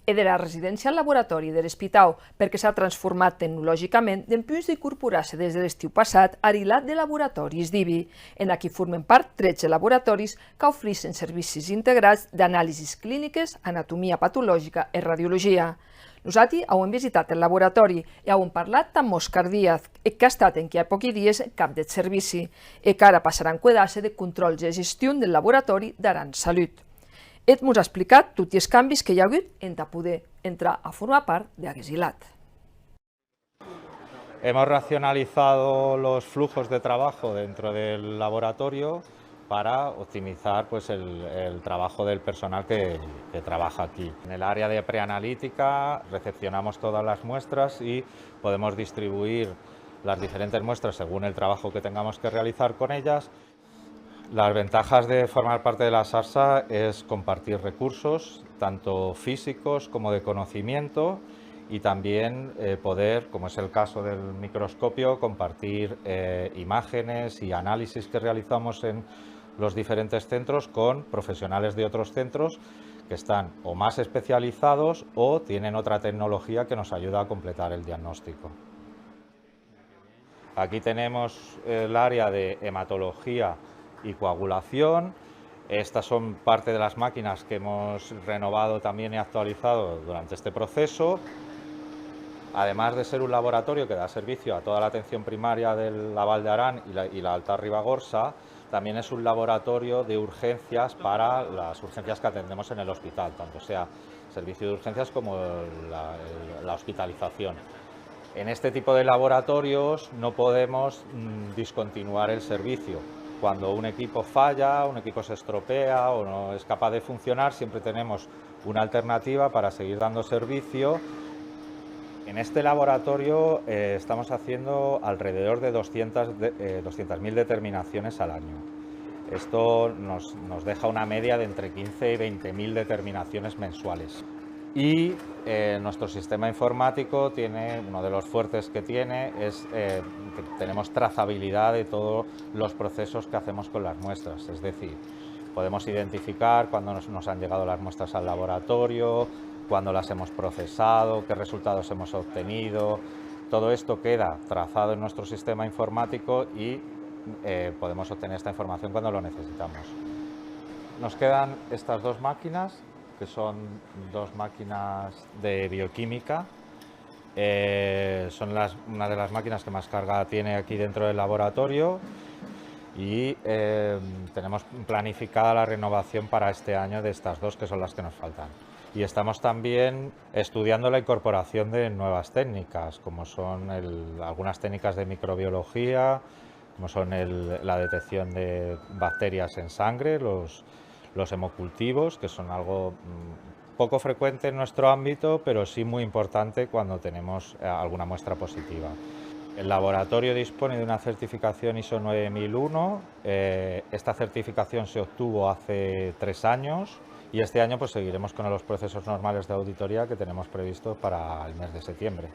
e de la residència al laboratori de l'Hospital perquè s'ha transformat tecnològicament dempús d'incorporar-se des de l'estiu passat a l'hilat de laboratoris d'IBI, en qui formen part 13 laboratoris que ofereixen servicis integrats d'anàlisis clíniques, anatomia patològica i radiologia. Nosaltres hem visitat el laboratori i hem parlat amb Òscar Díaz, que ha estat en aquí a pocs dies cap del servici i que ara passarà a enquadrar-se de controls de gestió del laboratori d'Aran Salut. Ell ens ha explicat tots els canvis que hi ha hagut per poder entrar a formar part d'aquest hilat. Hemos racionalizado los flujos de trabajo dentro del laboratorio para optimizar el trabajo del personal que trabaja aquí. En el área de preanalítica recepcionamos todas las muestras y podemos distribuir las diferentes muestras según el trabajo que tengamos que realizar con ellas. Las ventajas de formar parte de la SARSA es compartir recursos, tanto físicos como de conocimiento, y también poder, como es el caso del microscopio, compartir imágenes y análisis que realizamos en los diferentes centros con profesionales de otros centros que están o más especializados o tienen otra tecnología que nos ayuda a completar el diagnóstico. Aquí tenemos el área de hematología y coagulación. Estas son parte de las máquinas que hemos renovado también y actualizado durante este proceso. Además de ser un laboratorio que da servicio a toda la atención primaria del Val d'Aran y la Alta Ribagorça, también es un laboratorio de urgencias para las urgencias que atendemos en el hospital, tanto sea servicio de urgencias como la hospitalización. En este tipo de laboratorios no podemos discontinuar el servicio. Cuando un equipo falla, un equipo se estropea o no es capaz de funcionar, siempre tenemos una alternativa para seguir dando servicio. En este laboratorio estamos haciendo alrededor de 200.000 determinaciones al año. Esto nos deja una media de entre 15 y 20.000 determinaciones mensuales. Y nuestro sistema informático tiene, uno de los fuertes que tiene es que tenemos trazabilidad de todos los procesos que hacemos con las muestras. Es decir, podemos identificar cuándo nos han llegado las muestras al laboratorio, cuándo las hemos procesado, qué resultados hemos obtenido. Todo esto queda trazado en nuestro sistema informático y podemos obtener esta información cuando lo necesitamos. Nos quedan estas dos máquinas, que son dos máquinas de bioquímica. Son una de las máquinas que más carga tiene aquí dentro del laboratorio y tenemos planificada la renovación para este año de estas dos, que son las que nos faltan. Y estamos también estudiando la incorporación de nuevas técnicas, como son algunas técnicas de microbiología, como son la detección de bacterias en sangre, los hemocultivos, que son algo poco frecuente en nuestro ámbito, pero sí muy importante cuando tenemos alguna muestra positiva. El laboratorio dispone de una certificación ISO 9001. Esta certificación se obtuvo hace 3 años y este año pues seguiremos con los procesos normales de auditoría que tenemos previstos para el mes de septiembre.